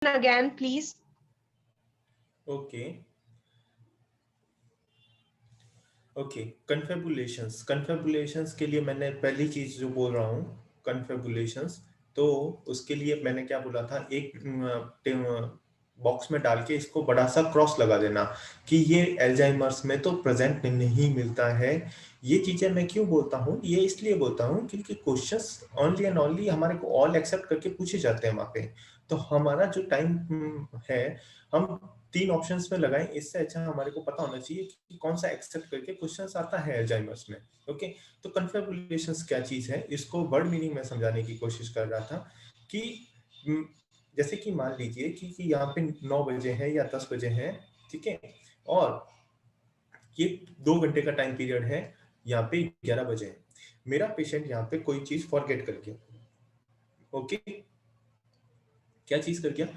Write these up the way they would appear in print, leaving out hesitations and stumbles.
again, please. Okay. Okay, कन्फेबुलेशंस के लिए मैंने पहली चीज जो बोल रहा हूँ, कन्फेबुलेशंस, तो उसके लिए मैंने क्या बोला था, एक बॉक्स में डाल के इसको बड़ा सा क्रॉस लगा देना कि ये एल्जाइमर्स में तो प्रेजेंट नहीं मिलता है। ये चीजें मैं क्यों बोलता हूँ, ये इसलिए बोलता हूँ क्योंकि क्वेश्चंस ओनली एंड ओनली हमारे को ऑल एक्सेप्ट करके पूछे जाते हैं वहां पे। तो हमारा जो टाइम है, हम 3 ऑप्शंस में लगाएं, इससे अच्छा हमारे को पता होना चाहिए कि कौन सा एक्सेप्ट करके क्वेश्चंस आता है एल्जाइमर्स में। ओके, तो कन्फेबुलेशंस क्या चीज है, इसको वर्ड मीनिंग में समझाने की कोशिश कर रहा था कि जैसे कि मान लीजिए कि यहाँ पे 9 बजे है या 10 बजे है, ठीक है, और ये 2 घंटे का टाइम पीरियड है, यहाँ पे 11 बजे है, मेरा पेशेंट यहाँ पे कोई चीज फॉरगेट कर गया। ओके, क्या चीज कर गया,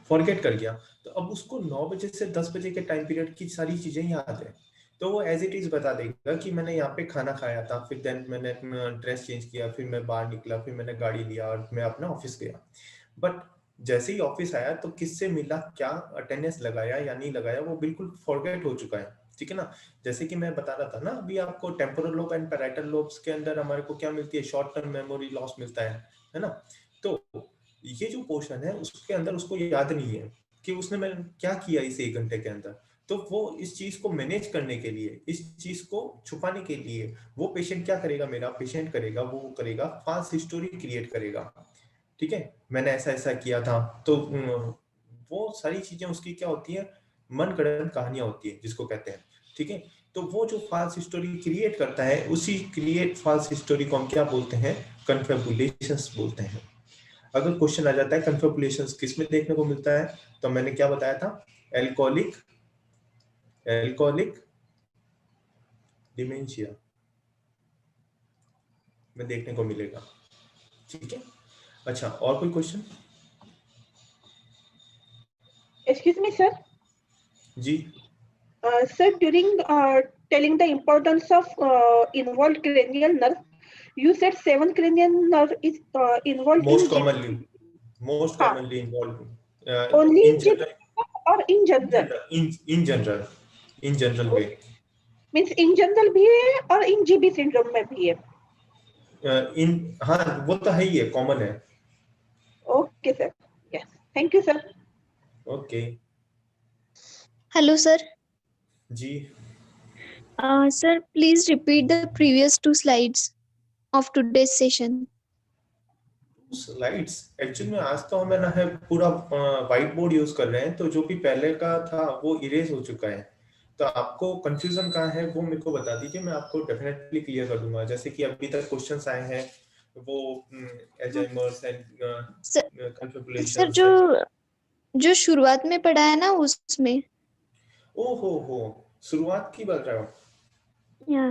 फॉरगेट कर गया। तो अब उसको 9 बजे से 10 बजे के टाइम पीरियड की सारी चीजें याद है, तो वो एज इट इज बता देगा कि मैंने यहाँ पे खाना खाया था, फिर देन मैंने ड्रेस चेंज किया, फिर मैं बाहर निकला, फिर मैंने गाड़ी लिया और मैं अपना ऑफिस गया। बट जैसे ही ऑफिस आया तो किससे मिला, क्या अटेंडेंस लगाया या नहीं लगाया, वो बिल्कुल फॉरगेट हो चुका है, ठीक है ना। जैसे कि मैं बता रहा था ना अभी आपको, temporal lobe and parietal lobes के अंदर हमारे को क्या मिलती है, शॉर्ट टर्म मेमोरी लॉस मिलता है ना। तो ये जो पोर्शन है उसके अंदर उसको याद नहीं है कि उसने मैं क्या किया इस 1 घंटे के अंदर। तो वो इस चीज को मैनेज करने के लिए, इस चीज को छुपाने के लिए, वो पेशेंट क्या करेगा, मेरा पेशेंट करेगा, वो करेगा फाल्स हिस्टोरी क्रिएट करेगा, ठीक है, मैंने ऐसा ऐसा किया था। तो वो सारी चीजें उसकी क्या होती है, मन गढ़ंत कहानियां होती है जिसको कहते हैं, ठीक है। तो वो जो फाल्स हिस्टोरी क्रिएट करता है, उसी क्रिएट फाल्स हिस्टोरी को हम क्या बोलते हैं, कन्फेबुलेशंस बोलते हैं। अगर क्वेश्चन आ जाता है कन्फेबुलेशंस किस में देखने को मिलता है, तो मैंने क्या बताया था, एल्कोहलिक एल्कोहलिक डिमेंशिया में देखने को मिलेगा, ठीक है। अच्छा, और कोई क्वेश्चन? Excuse me, sir. जी Sir, during telling the importance of involved cranial nerve, you said 7 cranial nerve is involved in most GB. Commonly most हाँ, commonly only involve in in GB general, or in general? In general way, Means in general भी है और in GB syndrome में भी है. इन, हाँ वो तो है ही है, कॉमन है। Okay, sir. Yes. Thank you, sir. Okay Hello, sir. जी, Sir, please repeat the previous 2 slides of today's session. Slides actually में आज तो हमें ना है पूरा व्हाइट बोर्ड यूज कर रहे हैं, तो जो भी पहले का था वो इरेज हो चुका है। तो आपको कंफ्यूजन कहाँ है वो मेरे को बता दीजिए, मैं आपको डेफिनेटली क्लियर कर दूंगा। जैसे कि अभी तक क्वेश्चंस आए हैं वो एल्जाइमर्स एंड सर, सर कन्फेबुलेशंस जो एंड, जो शुरुआत में पढ़ा है ना उसमें। ओ हो शुरुआत की बात रहा या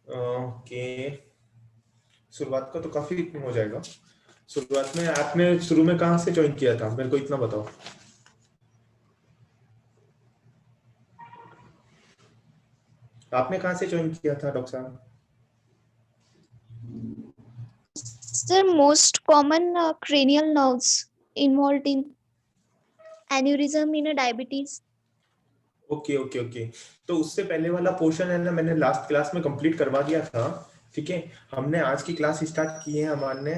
ओके, शुरुआत का तो काफी हो जाएगा। शुरुआत में आपने शुरू में कहाँ से ज्वाइन किया था, मेरे को इतना बताओ। आपने कहाँ से ज्वाइन किया था डॉक्टर साहब? Sir, most common cranial nerves involved in aneurysm in a diabetes. Okay okay okay, तो उससे पहले वाला पोर्शन है ना, मैंने लास्ट क्लास में कंप्लीट करवा दिया था, ठीक है। हमने आज की क्लास स्टार्ट की है हमारे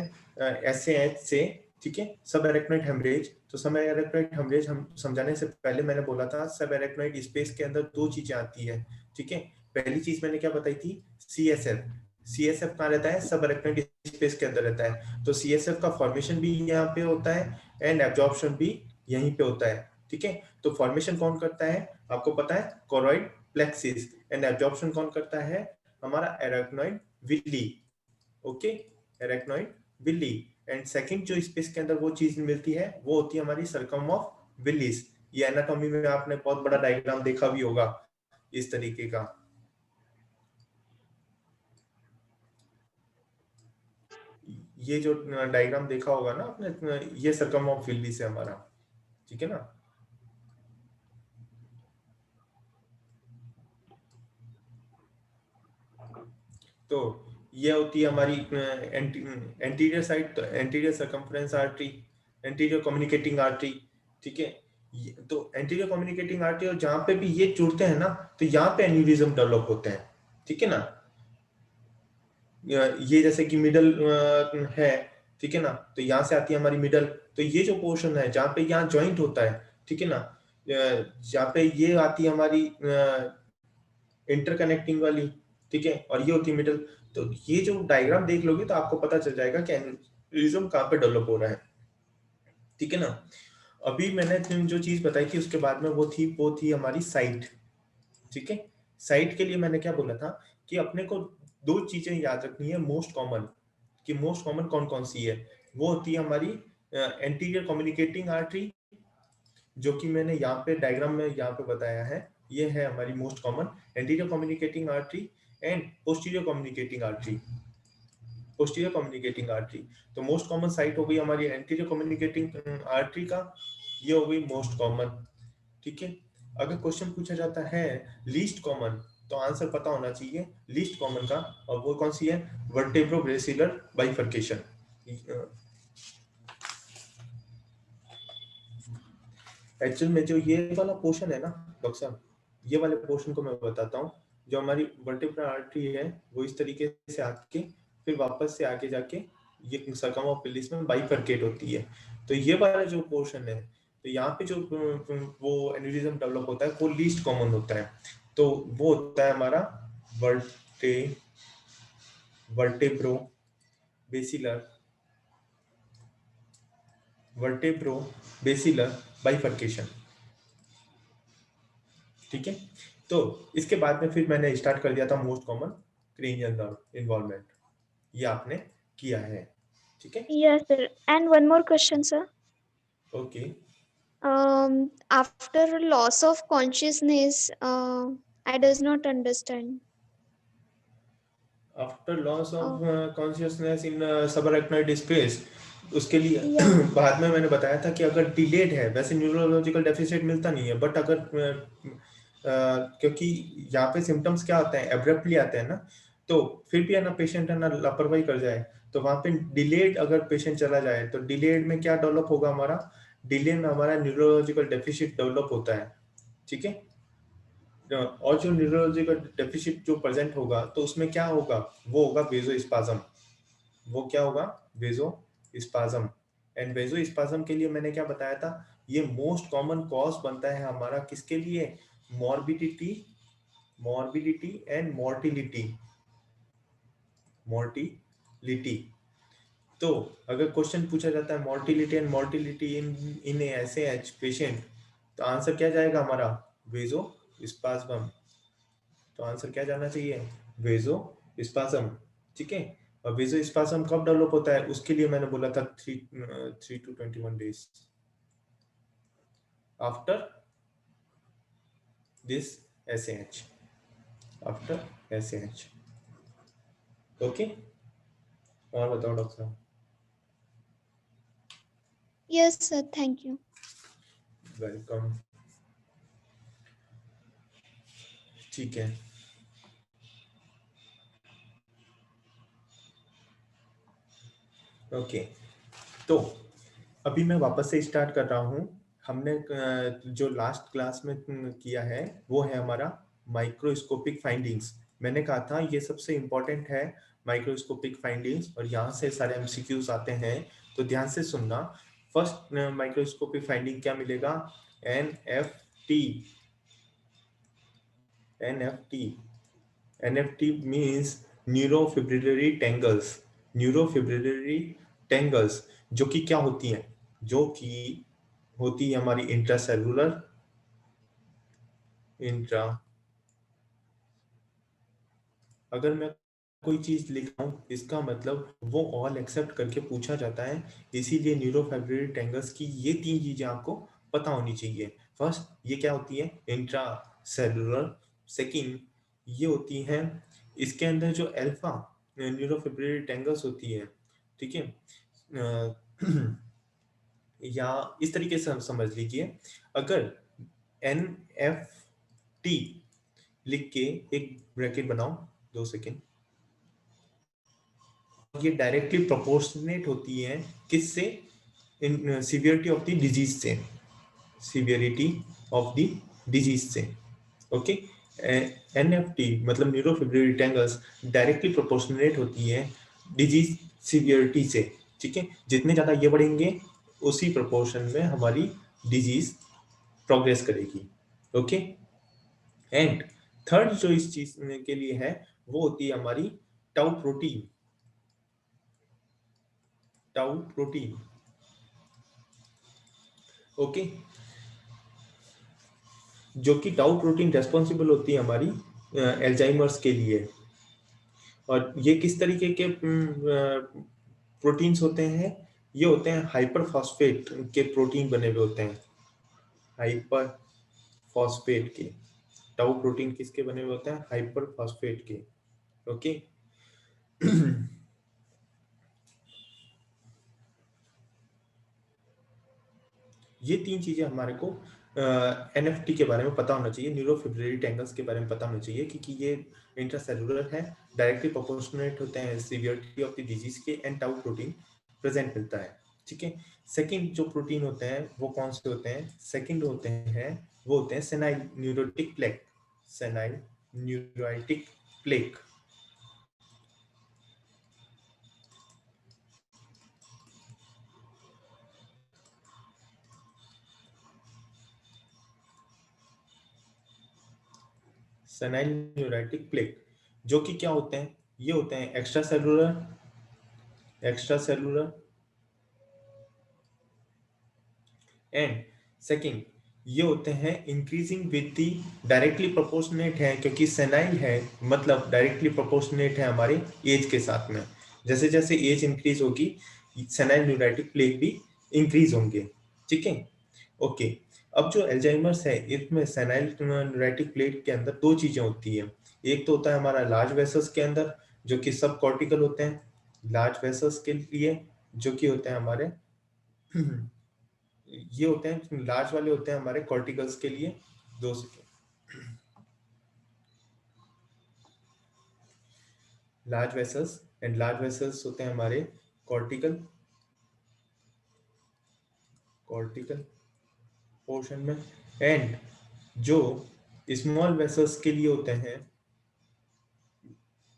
एसएएच से, ठीक है, सब एरेक्नोइड हेमरेज। तो सब एरेक्नोइड हेमरेज हम समझाने से पहले मैंने बोला था सब एरेक्नोइड स्पेस के अंदर 2 चीजें आती है, ठीक है। पहली चीज मैंने क्या बताई थी, सीएसएफ। सीएसएफ कहाँ रहता है, सब एरेक्नोइड स्पेस के अंदर रहता है। तो सीएसएफ का फॉर्मेशन भी यहाँ पे होता है एंड एब्जॉर्प्शन भी यहीं पे होता है, ठीक है। तो फॉर्मेशन कौन करता है, आपको पता है, कोरॉइड प्लेक्सिस, एंड एब्जॉर्प्शन कौन करता है, हमारा arachnoid villi, okay, arachnoid villi. And second जो स्पेस के अंदर वो चीज मिलती है वो होती है हमारी सर्कम ऑफ विलिस। ये एनाटॉमी में आपने बहुत बड़ा डायग्राम देखा भी होगा इस तरीके का, ये जो डायग्राम देखा होगा ना आपने, ये सर्कम ऑफ विलिस है हमारा, ठीक है ना। तो ये होती है हमारी anterior side, anterior circumference artery, anterior communicating artery, ठीक है। तो एंटीरियर कम्युनिकेटिंग आर्टरी, और जहां पे भी ये जुड़ते हैं ना तो यहाँ पे एन्यूरिज्म डेवलप होते हैं, ठीक है ना। ये जैसे कि मिडल है, ठीक है ना, तो यहाँ से आती है हमारी मिडल, तो ये जो पोर्शन है जहाँ पे यहाँ ज्वाइंट होता है, ठीक है ना, जहाँ पे ये आती है हमारी इंटरकनेक्टिंग वाली, ठीक है, और ये होती है मिडल। तो ये जो डायग्राम देख लोगे तो आपको पता चल जाएगा कि एन्यूरिज्म कहाँ पे डेवलप हो रहा है, ठीक है ना। अभी मैंने जो चीज बताई थी उसके बाद में वो थी हमारी साइट, ठीक है। साइट के लिए मैंने क्या बोला था कि अपने को दो चीजें याद रखनी है मोस्ट कॉमन, कि मोस्ट कॉमन कौन कौन सी है। वो होती है हमारी एंटीरियर कम्युनिकेटिंग आर्टरी, जो कि मैंने यहाँ पे डायग्राम में यहाँ पे बताया है, ये है हमारी most common anterior communicating artery and posterior communicating artery. Posterior communicating artery, तो मोस्ट कॉमन साइट हो गई हमारी एंटीरियर कम्युनिकेटिंग आर्टरी का, ये हो गई मोस्ट कॉमन, ठीक है। अगर क्वेश्चन पूछा जाता है लीस्ट कॉमन, तो आंसर पता होना चाहिए लीस्ट कॉमन का, और वो कौन सी है, वर्टेब्रो-ब्रेसिलर बाइफर्केशन। एक्चुअल में जो ये वाला पोर्शन है ना डॉक्टर साहब, ये वाले पोर्शन को मैं बताता हूँ। जो हमारी वर्टेब्रल आर्टरी है वो इस तरीके से आके फिर वापस से आगे जाके ये सर्कम ऑफ पिलिस में बाइफर्केट होती है। तो ये वाला जो पोर्शन है, तो यहाँ पे जो वो एन्यूरिज्म डेवलप होता है वो लीस्ट कॉमन होता है। तो वो होता है हमारा वर्टेब्रो बेसिलर बाइफर्केशन, ठीक है। तो इसके बाद में फिर मैंने स्टार्ट कर दिया था most common cranial nerve involvement, ये आपने किया है, ठीक है। Yes, sir. And one more question, sir. Okay. After loss of consciousness, I does not understand. After loss of Uh, consciousness in subarachnoid space, उसके लिए yeah. बाद में मैंने बताया था कि अगर डिलेड है, वैसे न्यूरोलॉजिकल डेफिसिट मिलता नहीं है, बट अगर क्योंकि यहाँ पे सिम्टम्स क्या होते हैं, एब्रप्टली आते हैं ना, तो फिर भी है ना पेशेंट है ना लापरवाही कर जाए, तो वहां पे डिलेड अगर पेशेंट चला जाए तो डिलेड में क्या डेवलप होगा हमारा, डिले में हमारा न्यूरोलॉजिकल डेफिसिट डेवलप होता है, ठीक है। और जो न्यूरोलॉजिकल डेफिसिट जो प्रेजेंट होगा तो उसमें क्या होगा, वो होगा वेजोस्पाज्म। वो क्या होगा, वेजोस्पाज्म। एंड वेजोस्पाज्म के लिए मैंने क्या बताया था, ये मोस्ट कॉमन कॉज बनता है हमारा किसके लिए, मॉर्बिडिटी एंड मोर्टिलिटी। तो अगर क्वेश्चन पूछा जाता है मोर्टिलिटी इन एसएएच पेशेंट, तो आंसर क्या जाएगा हमारा, वेजोस्पाज्म। तो आंसर क्या जाना चाहिए, वेजोस्पाज्म, ठीक है। और वेजोस्पाज्म कब डेवलप होता है, उसके लिए मैंने बोला था 3 to 21 days after this SAH, after SAH, okay. और बताओ डॉक्टर साहब। Yes, sir. Thank you. Welcome, ठीक है। ओके, तो अभी मैं वापस से स्टार्ट कर रहा हूँ। हमने जो लास्ट क्लास में किया है वो है हमारा माइक्रोस्कोपिक फाइंडिंग्स। मैंने कहा था ये सबसे इम्पोर्टेंट है माइक्रोस्कोपिक फाइंडिंग्स, और यहाँ से सारे एमसीक्यूज आते हैं, तो ध्यान से सुनना। फर्स्ट माइक्रोस्कोपिक फाइंडिंग क्या मिलेगा, एनएफटी मीन्स न्यूरोफिब्रिलरी टेंगल्स, जो कि क्या होती हैं, जो कि होती है हमारी अगर मैं कोई चीज लिख रहा हूँ इसका मतलब वो ऑल एक्सेप्ट करके पूछा जाता है, इसीलिए न्यूरोफिब्रिलरी टेंगल्स की ये 3 चीजें आपको पता होनी चाहिए। फर्स्ट, ये क्या होती है, इंट्रा सेलुलर। सेकेंड, ये होती हैं, इसके अंदर जो अल्फा न्यूरोफिब्रिलरी टेंगल्स होती है, ठीक है। या इस तरीके से हम समझ लीजिए, अगर NFT लिख के एक ब्रैकेट बनाओ, 2 सेकेंड, ये डायरेक्टली प्रोपोर्शनेट होती है किससे, इन सीवियरिटी ऑफ द डिजीज से, सीवियरिटी ऑफ द डिजीज से। ओके, एनएफटी मतलब न्यूरोफिब्रिलरी टैंगल्स डायरेक्टली प्रोपोर्शनेट होती है डिजीज सीवियरिटी से। ठीक है, जितने ज्यादा ये बढ़ेंगे उसी प्रोपोर्शन में हमारी डिजीज प्रोग्रेस करेगी। ओके, एंड थर्ड जो इस चीज के लिए है वो होती है हमारी tau protein. Tau protein, okay, जो कि टाउ प्रोटीन रेस्पॉन्सिबल होती है हमारी एल्जाइमर्स के लिए। और ये किस तरीके के प्रोटीन्स होते हैं? ये होते हैं हाइपर फॉस्फेट के प्रोटीन बने हुए होते हैं, हाइपर फॉस्फेट के। टाउ प्रोटीन किसके बने हुए होते हैं? हाइपर फॉस्फेट के। ओके, ये तीन चीजें हमारे को एनएफटी के बारे में पता होना चाहिए, न्यूरोफिब्रिलरी टैंगल्स के बारे में पता होना चाहिए, क्योंकि ये इंट्रासेलुलर है, डायरेक्टली प्रोपोर्शनेट होते हैं सीवियरिटी ऑफ द डिजीज के, एंड टाउ प्रोटीन प्रेजेंट मिलता है। ठीक है, सेकंड जो प्रोटीन होते हैं वो कौन से होते हैं? सेकंड होते हैं वो होते हैं senile neurotic plaque. Senile neurotic plaque, senile neurotic plaque, जो कि क्या होते हैं? ये होते हैं एक्स्ट्रा सेलुलर एंड सेकंड ये होते हैं increasing with the, directly proportionate है क्योंकि सेनाइल है, मतलब डायरेक्टली प्रोपोर्शनेट है हमारे एज के साथ में। जैसे जैसे एज इंक्रीज होगी सेनाइल न्यूरोटिक प्लेक भी इंक्रीज होंगे। ठीक है, ओके। अब जो एल्जाइमर्स है इसमें सेनाइल न्यूरोटिक प्लेक के अंदर दो चीजें होती है। एक तो होता है हमारा लार्ज वेसल्स के अंदर जो कि सब कॉर्टिकल होते हैं, लार्ज वेसल्स के लिए जो कि होते हैं हमारे ये होते हैं लार्ज वाले होते हैं हमारे कॉर्टिकल्स के लिए। दो large vessels and large vessels होते हैं हमारे कॉर्टिकल पोर्शन में, एंड जो स्मॉल वेसल्स के लिए होते हैं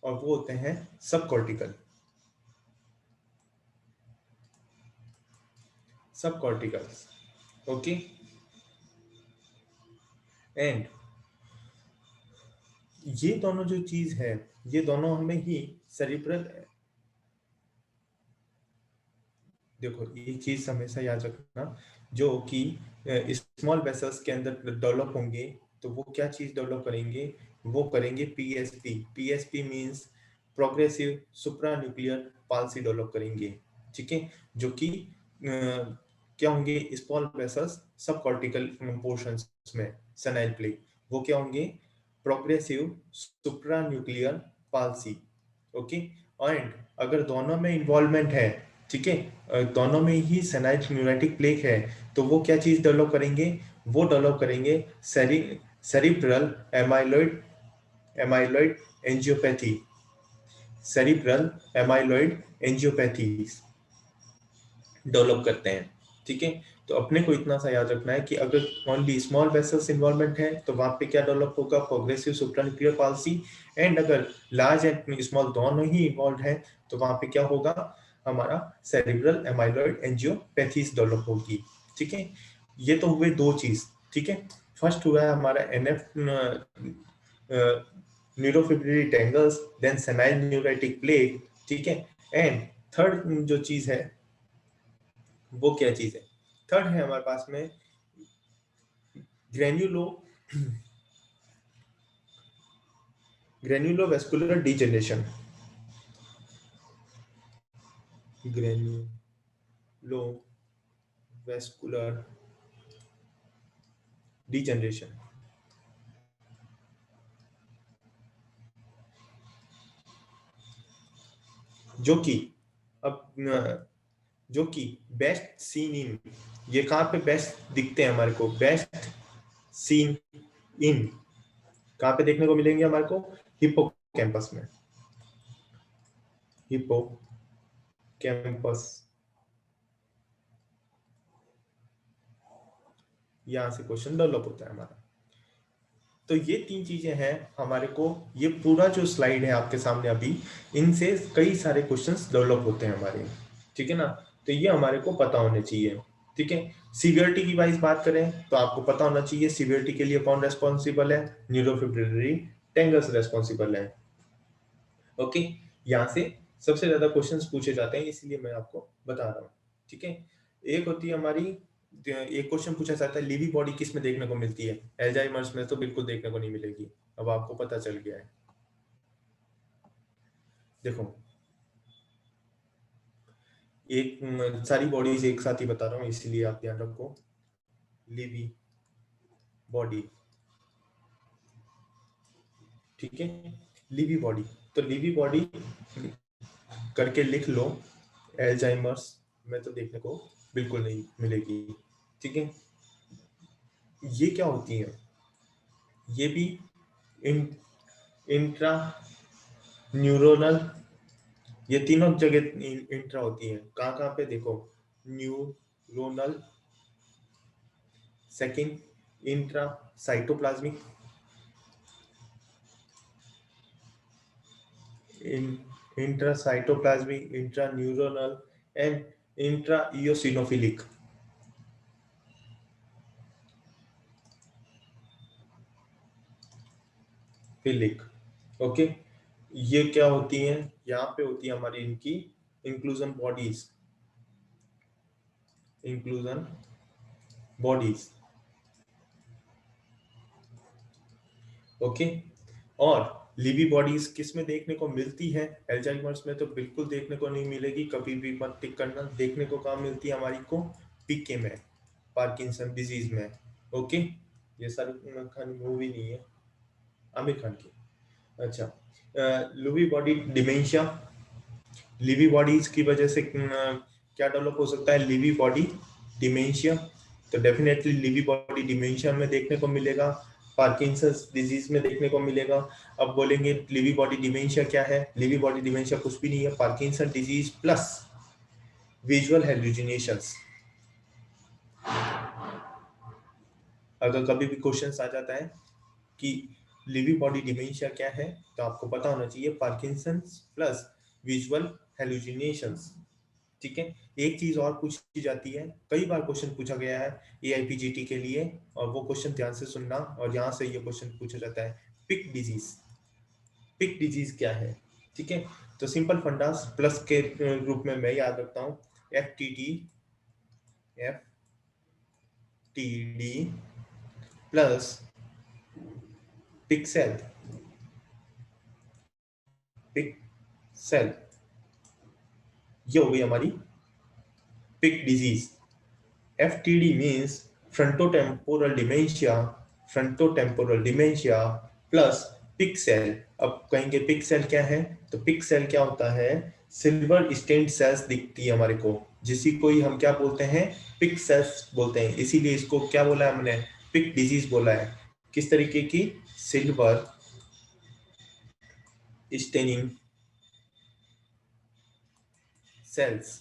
और वो होते हैं सब कॉर्टिकल्स। ओके, एंड ये दोनों जो चीज है ये दोनों हमें ही सेरिब्रल, देखो ये चीज हमेशा याद रखना, जो कि स्मॉल वेसल्स के अंदर डेवलप होंगे तो वो क्या चीज डेवलप करेंगे? वो करेंगे पीएसपी। पीएसपी मींस प्रोग्रेसिव सुप्रा न्यूक्लियर पाल्सी डेवलप करेंगे। ठीक है, जो कि क्या होंगे? स्मॉल वेसल्स सब कॉर्टिकल पोर्शंस में सेनाइल प्लेक, वो क्या होंगे? Progressive supra nuclear palsy. Okay, and अगर दोनों में इन्वॉल्वमेंट है, ठीक है, दोनों में ही सेनाइल न्यूरोटिक प्लेक है, तो वो क्या चीज डेवलप करेंगे? वो डेवलप करेंगे cerebral amyloid angiopathy. Cerebral amyloid angiopathy develop करते हैं। ठीक है, तो अपने को इतना सा याद रखना है कि अगर ओनली स्मॉल वेसल्स इन्वॉल्वमेंट है तो वहां पे क्या डेवलप होगा? Progressive supranuclear palsy. एंड अगर लार्ज एंड स्मॉल दोनों ही इन्वॉल्व है तो वहां पे क्या होगा? हमारा सेरिब्रल एमाइलॉइड एंजियोपैथीज डेवलप होगी। ठीक है, ये तो हुए दो चीज। ठीक है, फर्स्ट हुआ है हमारा NF neurofibrillary tangles, then senile neurotic plaque. ठीक है, एंड थर्ड जो चीज है वो क्या चीज है? थर्ड है हमारे पास में ग्रेन्युलोवैस्कुलर डिजेनरेशन। ग्रेन्युलोवैस्कुलर डिजेनरेशन, जो कि अब जो कि बेस्ट सीन इन, ये कहां पे बेस्ट दिखते हैं हमारे को? बेस्ट सीन इन कहां पे देखने को मिलेंगे हमारे को? हिप्पोकैम्पस में। हिप्पोकैम्पस, यहाँ से क्वेश्चन डेवलप होता है हमारा। तो ये 3 चीजें हैं हमारे को, ये पूरा जो स्लाइड है आपके सामने अभी, इनसे कई सारे क्वेश्चंस डेवलप होते हैं हमारे, ठीक है ना। तो ये हमारे को पता होने चाहिए, ठीक है। सीवियरिटी की वाइज बात करें तो आपको पता होना चाहिए सीवियरिटी के लिए कौन रेस्पॉन्सिबल है, न्यूरोफिब्रिलरी टेंगल्स रेस्पॉन्सिबल है। ओके, यहाँ से सबसे ज्यादा क्वेश्चंस पूछे जाते हैं, इसलिए मैं आपको बता रहा हूँ, ठीक है। एक होती है हमारी, एक क्वेश्चन पूछा जाता है लीवी बॉडी किस में देखने को मिलती है, एल्जाइमर्स में तो बिल्कुल देखने को नहीं मिलेगी, अब आपको पता चल गया है। देखो एक सारी बॉडीज एक साथ ही बता रहा हूँ, इसलिए आप ध्यान रखो। लीवी बॉडी, ठीक है, लीवी बॉडी, तो लीवी बॉडी करके लिख लो, एल्जाइमर्स में तो देखने को बिल्कुल नहीं मिलेगी, ठीक है। ये क्या होती है, ये भी इंट्रा न्यूरोनल, ये तीनों जगह इंट्रा होती है। कहाँ कहाँ पे देखो, neuronal, second intra cytoplasmic, intra cytoplasmic, intra neuronal and intra इयोसिनोफिलिक। Philic, okay. ये क्या होती हैं, यहाँ पे होती है हमारी इनकी inclusion bodies, inclusion bodies, okay. और लीवी बॉडीज किस में देखने को मिलती है, एल्जाइमर्स में तो बिल्कुल देखने को नहीं मिलेगी, कभी भी मत टिक करना। देखने को कहाँ मिलती है हमारी को, पीके में, पार्किंसन डिजीज में, ओके। ये सारी खान मूवी नहीं है, आमिर खान की। अच्छा, लूवी बॉडी डिमेंशिया, लीवी बॉडीज की वजह से क्या डेवलप हो सकता है, लीवी बॉडी डिमेंशिया, तो डेफिनेटली लीवी बॉडी डिमेंशिया में देखने को मिलेगा, पार्किंसंस डिजीज में देखने को मिलेगा। अब बोलेंगे लीवी बॉडी डिमेंशिया क्या है, लीवी बॉडी डिमेंशिया कुछ भी नहीं है, Parkinson disease plus visual hallucinations. अगर कभी भी क्वेश्चंस आ जाता है कि लीवी बॉडी डिमेंशिया क्या है, तो आपको पता होना चाहिए पार्किंसंस प्लस विजुअल हेलुसिनेशंस, ठीक है। एक चीज और पूछी जाती है, कई बार क्वेश्चन पूछा गया है एआईपीजीटी के लिए, और वो क्वेश्चन ध्यान से सुनना, और यहाँ से ये क्वेश्चन पूछा जाता है, पिक डिजीज, पिक डिजीज क्या है, ठीक है। तो सिंपल फंडास प्लस के रूप में मैं याद रखता हूँ, F T D plus Pick cell, Pick cell, ये हो गई हमारी Pick disease. FTD means frontotemporal dementia, frontotemporal dementia plus Pick cell. अब कहेंगे पिक्सेल क्या है, तो पिक्सेल क्या होता है, सिल्वर स्टेन्ड सेल्स दिखती है हमारे को, जिसी को ही हम क्या बोलते हैं, पिक सेल्स बोलते हैं, इसीलिए इसको क्या बोला है हमने, पिक डिजीज बोला है। किस तरीके की, सिल्वर स्टेनिंग सेल्स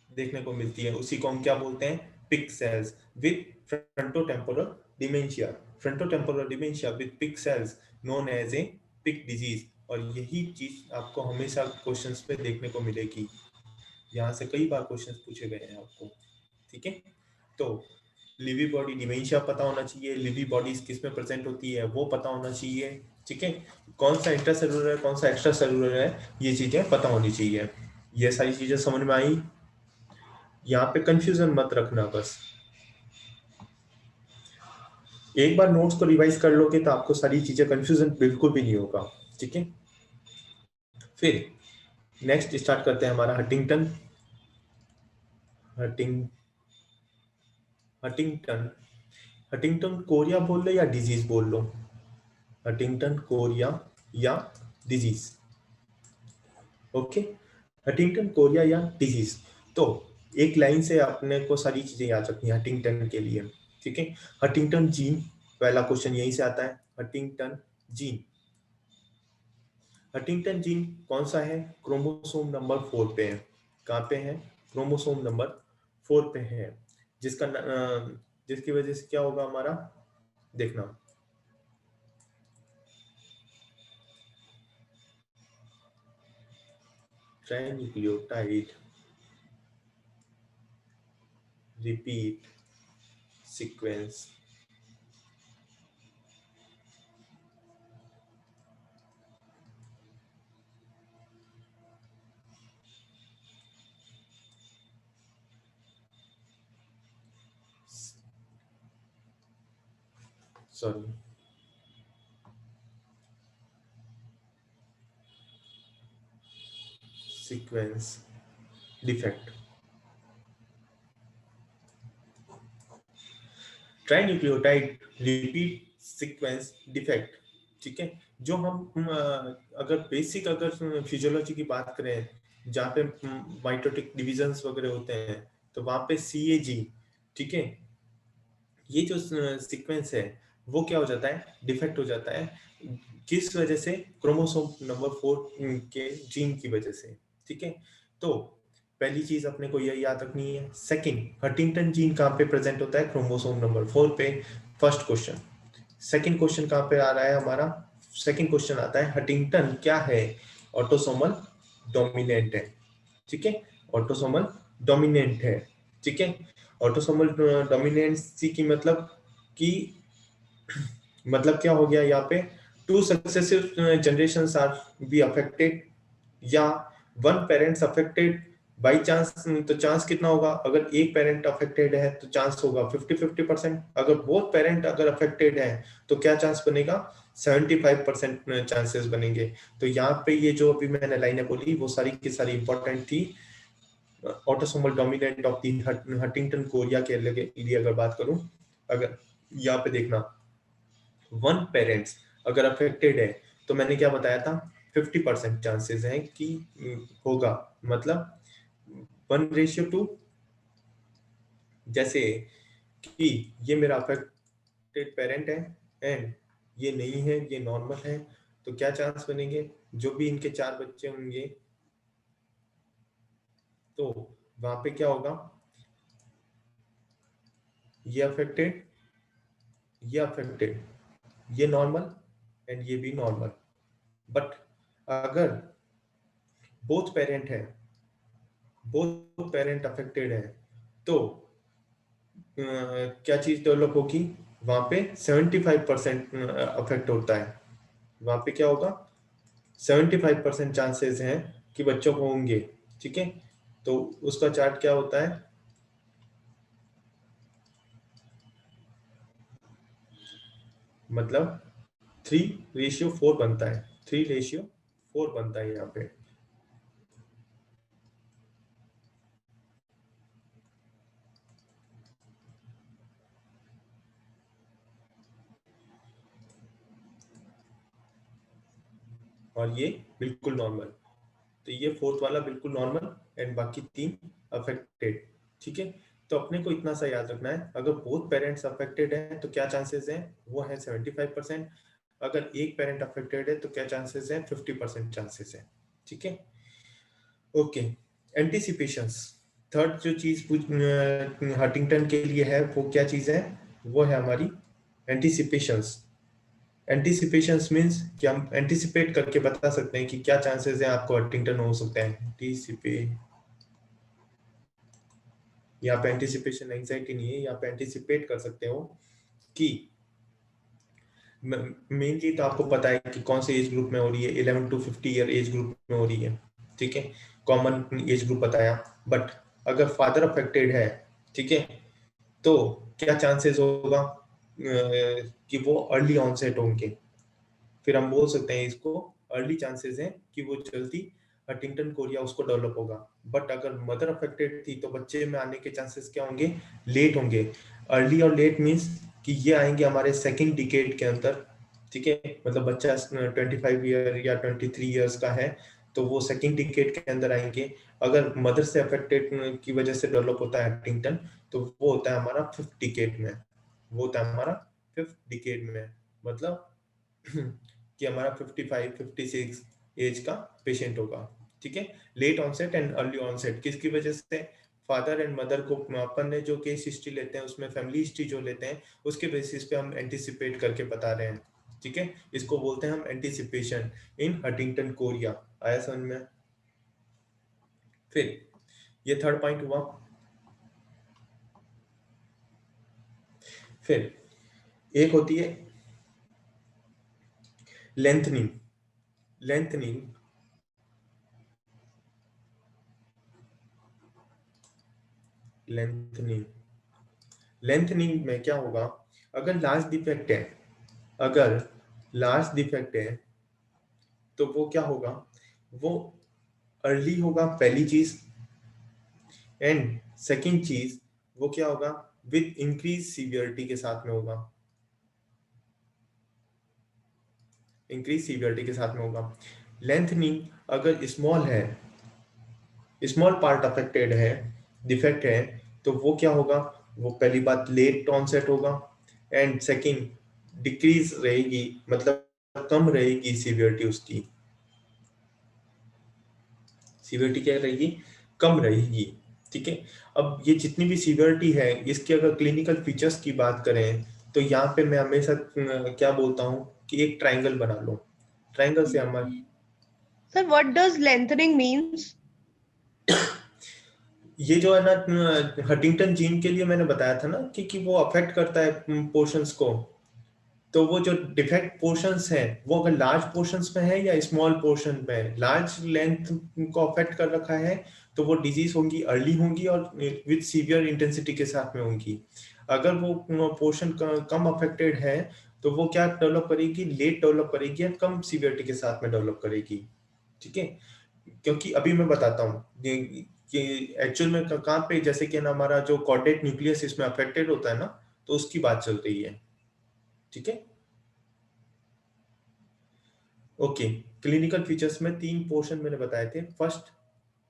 देखने को मिलती है, उसी को हम क्या बोलते हैं, Pick cells with frontotemporal dementia, frontotemporal dementia with Pick cells known as a Pick disease. और यही चीज आपको हमेशा क्वेश्चंस पे देखने को मिलेगी, यहाँ से कई बार क्वेश्चंस पूछे गए हैं आपको, ठीक है। तो लिवी बॉडी डिमेंशिया पता होना चाहिए, लिवी बॉडीज किस में प्रेजेंट होती है वो पता होना चाहिए, ठीक है। कौन सा इंट्रासेलुलर है, कौन सा एक्स्ट्रा सेलुलर है, ये चीजें पता होनी चाहिए। ये सारी चीजें समझ में आई, यहाँ पे कंफ्यूजन मत रखना बस। एक बार नोट्स को रिवाइज कर लोगे तो आपको सारी चीजें कंफ्यूजन बिल्कुल भी नहीं होगा, ठीक है। फिर नेक्स्ट स्टार्ट करते हैं हमारा हंटिंगटन, हंटिंगटन, हंटिंगटन कोरिया बोल लो या डिजीज बोल लो, हंटिंगटन कोरिया या डिजीज, ओके। हंटिंगटन कोरिया या डिजीज, तो एक लाइन से अपने को सारी चीजें याद रखनी है हंटिंगटन के लिए, ठीक है। हंटिंगटन जीन, पहला क्वेश्चन यहीं से आता है, हंटिंगटन जीन, हंटिंगटन जीन कौन सा है, क्रोमोसोम नंबर 4 पे है, कहाँ पे है, क्रोमोसोम नंबर 4 पे है। जिसकी वजह से क्या होगा हमारा, देखना, trinucleotide repeat sequence sorry sequence defect, trinucleotide repeat sequence defect, ठीक है। जो हम अगर बेसिक अगर फिजियोलॉजी की बात करें, जहाँ पे माइटोटिक डिविजन्स वगैरह होते हैं, तो वहां पे CAG, ठीक है, ये जो सीक्वेंस है वो क्या हो जाता है, डिफेक्ट हो जाता है। किस वजह से, क्रोमोसोम नंबर 4 के जीन की वजह से, ठीक है। तो पहली चीज अपने को यह याद रखनी है। सेकंड, हंटिंगटन जीन कहाँ पे प्रेजेंट होता है, क्रोमोसोम नंबर 4 पे, फर्स्ट क्वेश्चन। सेकंड क्वेश्चन कहाँ पे आ रहा है हमारा, सेकंड क्वेश्चन आता है हंटिंगटन क्या है, ऑटोसोमल डोमिनेंट है, ठीक है, ऑटोसोमल डोमिनेंट है, ठीक है। ऑटोसोमल डोमिनेंसी की मतलब क्या हो गया यहाँ पे, 2 successive generations R be affected, या 1 पेरेंट्स अफेक्टेड बाई चांस, तो चांस कितना होगा, अगर एक पेरेंट अफेक्टेड है तो चांस होगा 50-50%, अगर बोथ पेरेंट अगर अफेक्टेड है तो क्या चांस बनेगा, 75% चांसेस बनेंगे। तो यहाँ पे ये जो अभी मैंने लाइनें बोली वो सारी की सारी इंपॉर्टेंट थी। Autosomal dominant of the Huntington Korea के लिए अगर बात करूं, अगर यहाँ पे देखना 1 पेरेंट्स अगर अफेक्टेड है तो मैंने क्या बताया था, 50% चांसेस हैं कि होगा, मतलब 1:2, जैसे कि ये मेरा अफेक्टेड पेरेंट है एंड ये नहीं है, ये नॉर्मल है, तो क्या चांस बनेंगे, जो भी इनके 4 बच्चे होंगे तो वहां पे क्या होगा, ये अफेक्टेड, ये अफेक्टेड, ये नॉर्मल एंड ये भी नॉर्मल। बट अगर बोथ पेरेंट है, बोथ पेरेंट अफेक्टेड है, तो क्या चीज डेवलप होगी, वहां पे 75% अफेक्ट होता है, वहां पे क्या होगा, 75% चांसेस हैं कि बच्चों को होंगे, ठीक है। तो उसका चार्ट क्या होता है, मतलब 3:4 बनता है, 3:4 बनता है यहाँ पे। और ये बिल्कुल नॉर्मल, तो ये 4th वाला बिल्कुल नॉर्मल एंड बाकी 3 अफेक्टेड, ठीक है। तो अपने को इतना सा याद रखना है, अगर बोथ पेरेंट्स अफेक्टेड हैं तो क्या चांसेस हैं, वो है 75%, अगर एक पेरेंट अफेक्टेड है तो क्या चांसेस हैं, 50% चांसेस है, ठीक है। ओके, एंटीसिपेशंस, थर्ड जो चीज हंटिंगटन के लिए है वो क्या चीज है, वो है हमारी एंटीसिपेशंस। एंटीसिपेशंस मींस कि हम एंटीसिपेट करके बता सकते हैं कि क्या चांसेस हैं आपको हंटिंगटन हो सकते हैं। एंटीसिपेट, यहाँ पे एंटीसिपेशन एंजाइटी नहीं है, यहाँ पे एंटीसिपेट कर सकते हो कि मेनली तो आपको पता है कि कौन से एज ग्रुप में हो रही है, 11 to 50 ईयर एज ग्रुप में हो रही है, ठीक है, कॉमन एज ग्रुप बताया। बट अगर फादर अफेक्टेड है, ठीक है, तो क्या चांसेस होगा कि वो अर्ली ऑनसेट होंगे, फिर हम बोल सकते हैं इसको अर्ली चांसेस हैं कि वो जल्दी हंटिंगटन कोरिया उसको डेवलप होगा। बट अगर मदर अफेक्टेड थी तो बच्चे में आने के चांसेस क्या होंगे, लेट होंगे। अर्ली और लेट मीन्स कि ये आएंगे हमारे सेकंड डिकेड के अंदर, ठीक है, मतलब बच्चा 25 ईयर या 23 ईयर्स का है तो वो सेकंड डिकेड के अंदर आएंगे। अगर मदर से अफेक्टेड की वजह से डेवलप होता है हंटिंगटन तो वो होता है हमारा 5th डिकेड में, वो होता है हमारा 5th डिकेड में, मतलब कि हमारा 55-56 एज का पेशेंट होगा, ठीक है। Late onset and early onset किसकी वजह से, फादर एंड मदर को अपन ने जो केस हिस्ट्री लेते हैं उसमें फैमिली हिस्ट्री जो लेते हैं उसके बेसिस पे हम एंटिसिपेट करके बता रहे हैं, ठीक है। इसको बोलते हैं हम एंटिसिपेशन इन हंटिंगटन कोरिया। आया समझ में? फिर ये थर्ड पॉइंट हुआ। फिर एक होती है लेंथनिंग। लेंथनिंग लेंथनिंग लेंथनिंग में क्या होगा, अगर लार्ज डिफेक्ट है, अगर लार्ज डिफेक्ट है तो वो क्या होगा, वो अर्ली होगा पहली चीज, एंड सेकंड चीज वो क्या होगा, विद इंक्रीज सीवियरिटी के साथ में होगा, इंक्रीज सीवियरिटी के साथ में होगा। लेंथनिंग अगर स्मॉल है, स्मॉल पार्ट अफेक्टेड है, डिफेक्ट है, तो वो क्या होगा, वो पहली बात लेट ऑनसेट होगा, एंड सेकंड डिक्रीज रहेगी, मतलब कम रहेगी सीवियरिटी उसकी। सीवियरिटी क्या रहेगी, कम रहेगी, ठीक है। अब ये जितनी भी सीवियरिटी है, इसके अगर क्लिनिकल फीचर्स की बात करें तो यहाँ पे मैं हमेशा क्या बोलता हूँ कि एक ट्रायंगल बना लो। ट्रायंगल से हमारे Sir, what does lengthening means? ये जो है ना हंटिंगटन जीन के लिए मैंने बताया था ना कि वो अफेक्ट करता है पोर्शंस को। तो वो जो डिफेक्ट पोर्शंस हैं वो अगर लार्ज पोर्शंस में है या स्मॉल पोर्शन में है, लार्ज लेंथ को अफेक्ट कर रखा है तो वो डिजीज होंगी, अर्ली होंगी और विद सीवियर इंटेंसिटी के साथ में होंगी। अगर वो पोर्शन कम अफेक्टेड है तो वो क्या डेवलप करेगी, लेट डेवलप करेगी या कम सीवियरिटी के साथ में डेवलप करेगी, ठीक है। क्योंकि अभी मैं बताता हूँ कि एक्चुअल में कहाँ पे, जैसे कि ना हमारा जो कॉर्डेट न्यूक्लियस इसमें अफेक्टेड होता है ना, तो उसकी बात चल रही है, ठीक है। ओके, क्लिनिकल फीचर्स में 3 पोर्शन मैंने बताए थे। फर्स्ट,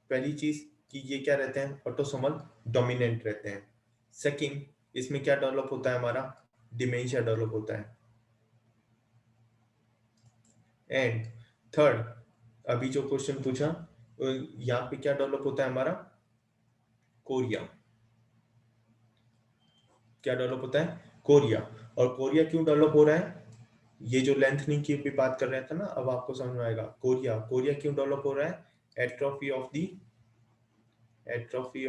पहली चीज कि ये क्या रहते हैं, ऑटोसोमल डोमिनेंट रहते हैं। सेकंड, इसमें क्या डेवलप होता है, हमारा डिमेंशिया डेवलप होता है। एंड थर्ड, अभी जो क्वेश्चन पूछा यहाँ पे क्या डेवलप होता है, हमारा कोरिया। क्या डेवलप होता है, कोरिया। और कोरिया क्यों डेवलप हो रहा है, ये जो लेंथनिंग की भी बात कर रहे थे ना, अब आपको समझ में आएगा। कोरिया कोरिया क्यों डेवलप हो रहा है, atrophy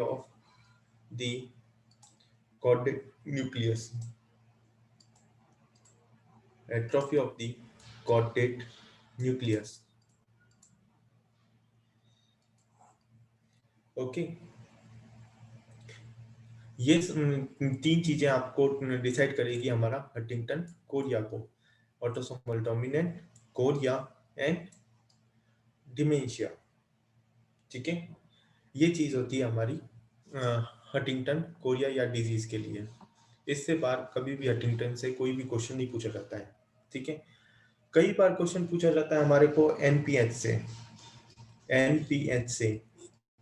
of the chordate nucleus, atrophy of the chordate nucleus. Okay, ये 3 चीजें आपको डिसाइड करेगी हमारा हंटिंगटन कोरिया को, autosomal dominant, Korea and dementia, ठीक है। ये चीज होती है हमारी हंटिंगटन कोरिया या डिजीज के लिए। इससे बार कभी भी हंटिंगटन से कोई भी क्वेश्चन नहीं पूछा जाता है, ठीक है। कई बार क्वेश्चन पूछा जाता है हमारे को एनपीएच से।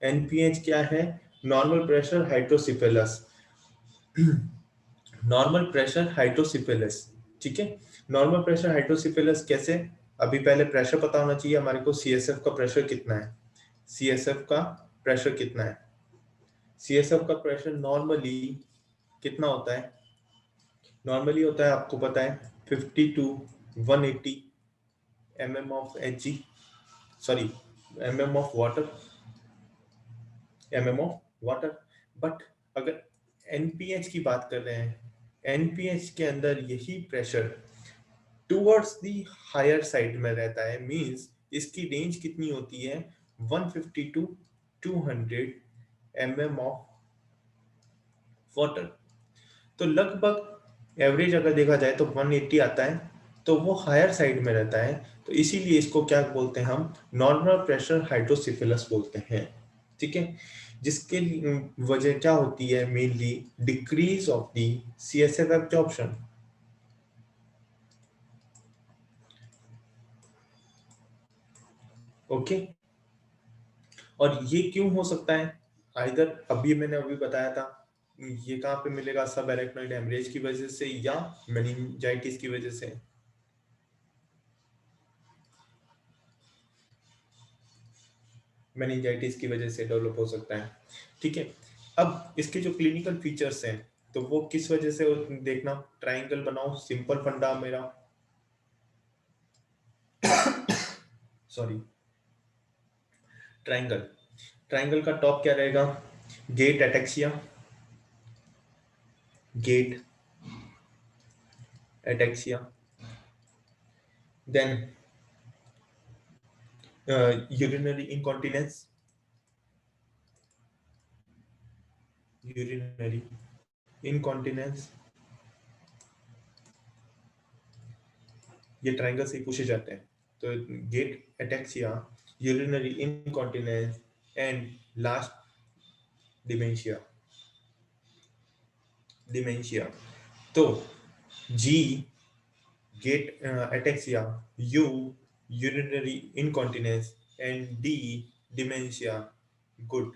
एनपीएच क्या है, normal pressure hydrocephalus, normal pressure hydrocephalus, ठीक है। नॉर्मल प्रेशर हाइड्रोसिफेलस कैसे, अभी पहले प्रेशर पता होना चाहिए हमारे को, सीएसएफ का प्रेशर कितना है, सीएसएफ का प्रेशर कितना है। सीएसएफ का प्रेशर नॉर्मली कितना होता है, नॉर्मली होता है आपको पता है 50 to 180 mm of Hg, sorry mm of water, but अगर एनपीएच की बात कर रहे हैं, एनपीएच के अंदर यही pressure towards the higher side में रहता है, मींस इसकी रेंज कितनी होती है 150 to 200 mm ऑफ वाटर। तो लगभग एवरेज अगर देखा जाए तो 180 आता है, तो वो हायर साइड में रहता है, तो इसीलिए इसको क्या बोलते हैं हम, नॉर्मल प्रेशर हाइड्रोसिफिलस बोलते हैं, ठीक है। जिसके वजह क्या होती है, mainly decrease of the CSF absorption. Okay, और ये क्यों हो सकता है, आइदर मैंने अभी बताया था, ये कहाँ पे मिलेगा, सब एरेक्नोइड हेमरेज की वजह से या मेनिंजाइटिस की वजह से। मेनिंजाइटिस की वजह से डेवलप हो सकता है, ठीक है। अब इसके जो क्लिनिकल फीचर्स हैं तो वो किस वजह से देखना, ट्राइंगल बनाओ, सिंपल फंडा मेरा, सॉरी, ट्राइंगल, ट्राइंगल का टॉप क्या रहेगा, gait ataxia, gait ataxia, then urinary incontinence, urinary incontinence, ये ट्राइंगल से ही पूछे जाते हैं। तो gait ataxia, urinary incontinence and last dementia, dementia. तो G gait ataxia, U urinary incontinence and D dementia. Good,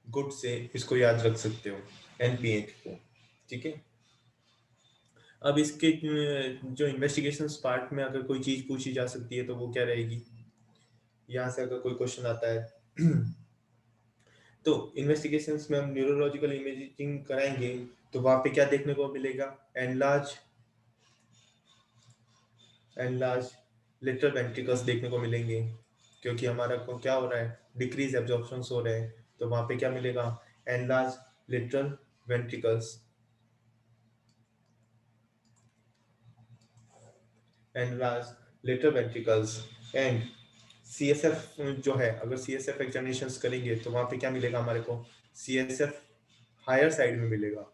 good से इसको याद रख सकते हो, एनपीएच को, ठीक है। अब इसके जो इन्वेस्टिगेशन पार्ट में अगर कोई चीज पूछी जा सकती है तो वो क्या रहेगी, यहाँ से अगर कोई क्वेश्चन आता है तो इन्वेस्टिगेशंस में हम न्यूरोलॉजिकल इमेजिंग कराएंगे तो वहां पे क्या देखने को मिलेगा, एनलार्ज लिटरल वेंट्रिकल्स देखने को मिलेंगे, क्योंकि हमारा को क्या हो रहा है, डिक्रीज एब्जॉर्प्शन हो रहे हैं, तो वहां पे क्या मिलेगा, enlarge literal ventricles, enlarge literal ventricles and CSF जो है, अगर सीएसएफ एग्जामिनेशंस करेंगे तो वहां पे क्या मिलेगा हमारे को, सीएसएफ हायर साइड में मिलेगा,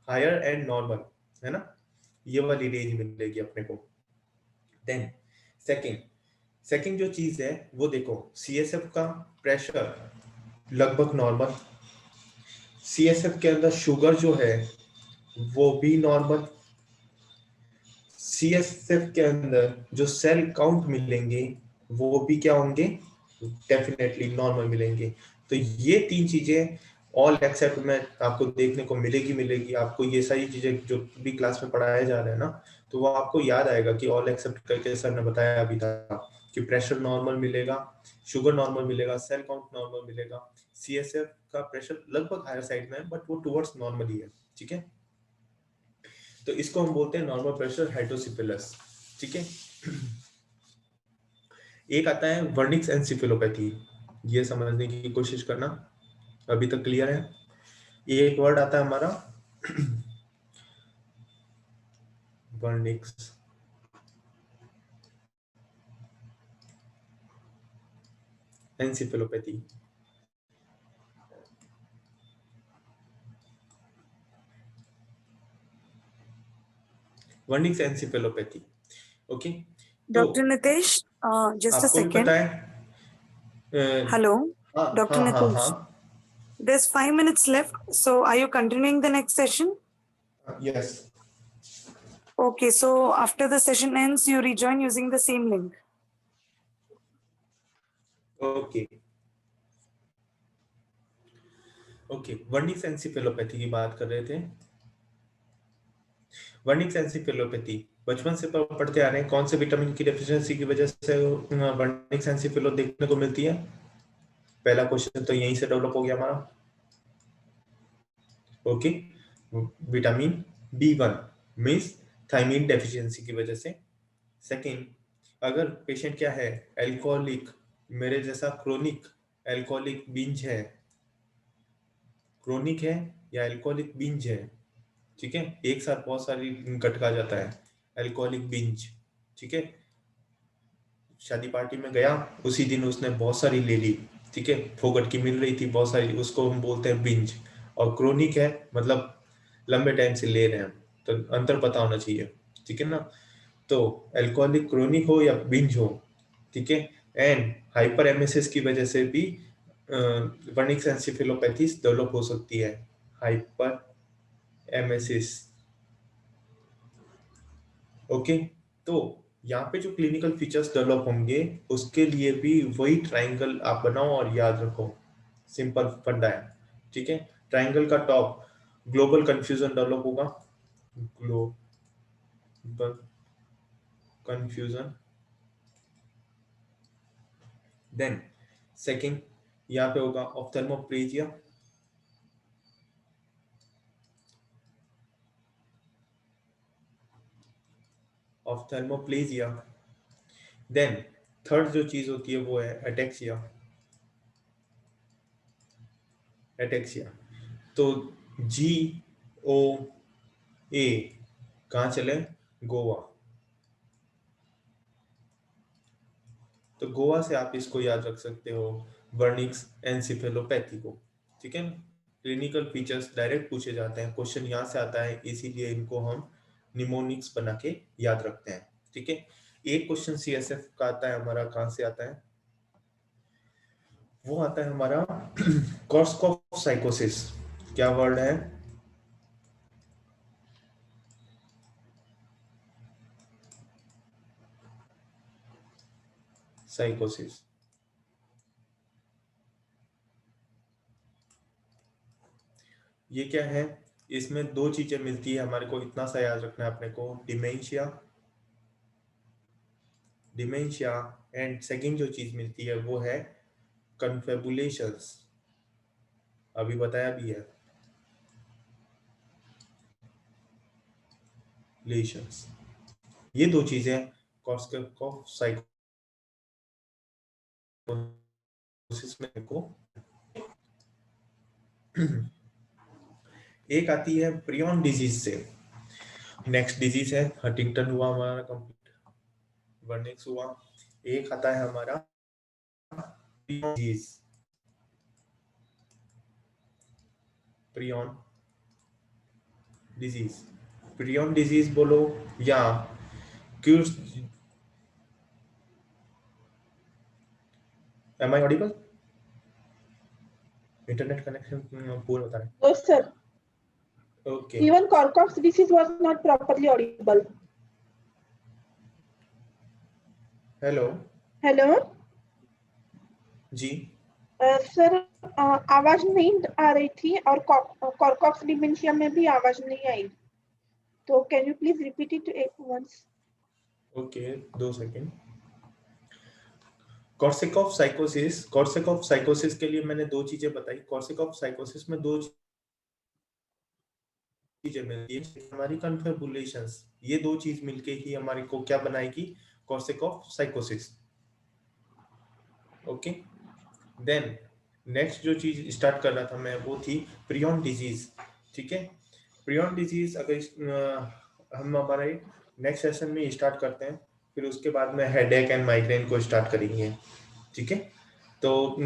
हायर एंड नॉर्मल, है ना, ये वाली रेंज मिलेगी अपने को। देन सेकंड जो चीज है वो देखो, सीएसएफ का प्रेशर लगभग नॉर्मल, सीएसएफ के अंदर शुगर जो है वो भी नॉर्मल, सीएसएफ के अंदर जो सेल काउंट मिलेंगे वो भी क्या होंगे, डेफिनेटली नॉर्मल मिलेंगे। तो ये तीन चीजें ऑल एक्सेप्ट में आपको देखने को मिलेगी। आपको ये सारी चीजें जो भी क्लास में पढ़ाया जा रहा है ना, तो वो आपको याद आएगा कि ऑल एक्सेप्ट करके सर ने बताया अभी था कि प्रेशर नॉर्मल मिलेगा, शुगर नॉर्मल मिलेगा, सेल काउंट नॉर्मल मिलेगा, सीएसएफ का प्रेशर लगभग हायर साइड में है बट वो टुवर्ड्स नॉर्मल ही है, ठीक है। तो इसको हम बोलते हैं नॉर्मल प्रेशर हाइड्रोसिफिलस, ठीक है। एक आता है वर्निक्स एनसेफेलोपैथी, ये समझने की कोशिश करना, अभी तक क्लियर है। एक वर्ड आता है हमारा Wernicke's encephalopathy, Wernicke's encephalopathy, okay. Dr. Nitesh, just a आपको भी second. पता है, Hello, हाँ Dr. हाँ हाँ Nitesh. हाँ, There's 5 minutes left. So are you continuing the next session? Yes, Okay, so after the session ends, you rejoin using the same link. Okay okay. Wernicke's encephalopathy की बात कर रहे थे। वर्निक्स एनसेफेलोपैथी बचपन से पढ़ते आ रहे हैं, कौन से विटामिन की डेफिशिएंसी की वजह से वर्निक्स एनसेफेलो देखने को मिलती है, पहला क्वेश्चन तो यहीं से डेवलप हो गया हमारा, okay. Vitamin B1 means thiamine deficiency की वजह से। सेकंड, अगर पेशेंट क्या है, एल्कोहलिक, मेरे जैसा क्रोनिक एल्कोहलिक बिंज है, क्रोनिक है या एल्कोहलिक बिंज है, ठीक है, एक साथ बहुत सारी गटका जाता है, एल्कोहलिक बिंज, ठीक है। शादी पार्टी में गया, उसी दिन उसने बहुत सारी ले ली, ठीक है, फोगट की मिल रही थी बहुत सारी, उसको हम बोलते हैं बिंज। और क्रोनिक है मतलब लंबे टाइम से ले रहे हैं, तो अंतर पता होना चाहिए, ठीक है ना। तो एल्कोहलिक क्रोनिक हो या बिंज हो, ठीक है, एंड हाइपर एमएसएस की वजह से भी वर्निक्स एनसेफेलोपैथीज डेवलप हो सकती है, हाइपर एमएसएस, ओके। तो यहाँ पे जो क्लिनिकल फीचर्स डेवलप होंगे उसके लिए भी वही ट्राइंगल आप बनाओ और याद रखो, सिंपल फंडा है, ठीक है। ट्राइंगल का टॉप ग्लोबल कंफ्यूजन डेवलप होगा, ग्लोबल कंफ्यूजन, देन सेकंड यहाँ पे होगा ऑप्थेल्मोप्लेजिया, ऑप्थेल्मोप्लेजिया। देन थर्ड जो चीज होती है वो है एटेक्सिया, एटेक्सिया। तो GOA कहाँ चले? गोवा। तो गोवा से आप इसको याद रख सकते हो, वर्निक्स एनसेफेलोपैथी को। ठीक है, क्लिनिकल फीचर्स डायरेक्ट पूछे जाते हैं, क्वेश्चन यहाँ से आता है, इसीलिए इनको हम निमोनिक्स बना के याद रखते हैं। ठीक है, एक क्वेश्चन CSF का आता है हमारा, कहाँ से आता है? वो आता है हमारा कॉर्सकॉफ साइकोसिस। क्या वर्ड है? साइकोसिस। ये क्या है? इसमें दो चीजें मिलती है हमारे को, इतना सा याद रखना है अपने को, डिमेंशिया, डिमेंशिया, एंड सेकंड जो चीज मिलती है वो है कन्फेबुलेशंस। अभी बताया भी है, लेशंस। ये दो चीजें कॉर्सकॉफ साइकोसिस में को एक आती है प्रियन डिजीज से। नेक्स्ट डिजीज है हंटिंगटन हुआ हमारा कंप्लीट, वर्निक्स हुआ। एक आता है हमारा prion disease, prion disease, prion disease बोलो या क्यूर्स। Am I audible? Internet connection पूरा बता रहे। No, sir. Okay, Even Korsakoff's disease was not properly audible. Hello Hello, जी। सर आवाज नहीं आ रही थी और कॉर्कॉक्स डिमेंशिया में भी आवाज नहीं आई, तो can you please repeat it once? Okay, 2 second. कॉर्सकॉफ साइकोसिस, कॉर्सकॉफ साइकोसिस के लिए मैंने दो चीजें बताई। कॉर्सकॉफ साइकोसिस में दो चीजें मिलती है हमारी, कन्फेबुलेशंस। ये दो चीज मिलके ही हमारे को क्या बनाएगी? कॉर्सकॉफ साइकोसिस। ओके, देन नेक्स्ट जो चीज स्टार्ट कर रहा था मैं वो थी प्रियन डिजीज। ठीक है, प्रियन डिजीज अगर हम हमारे नेक्स्ट सेशन में स्टार्ट करते हैं, फिर उसके बाद में हेडेक एंड माइग्रेन को स्टार्ट करेंगे। ठीक है, तो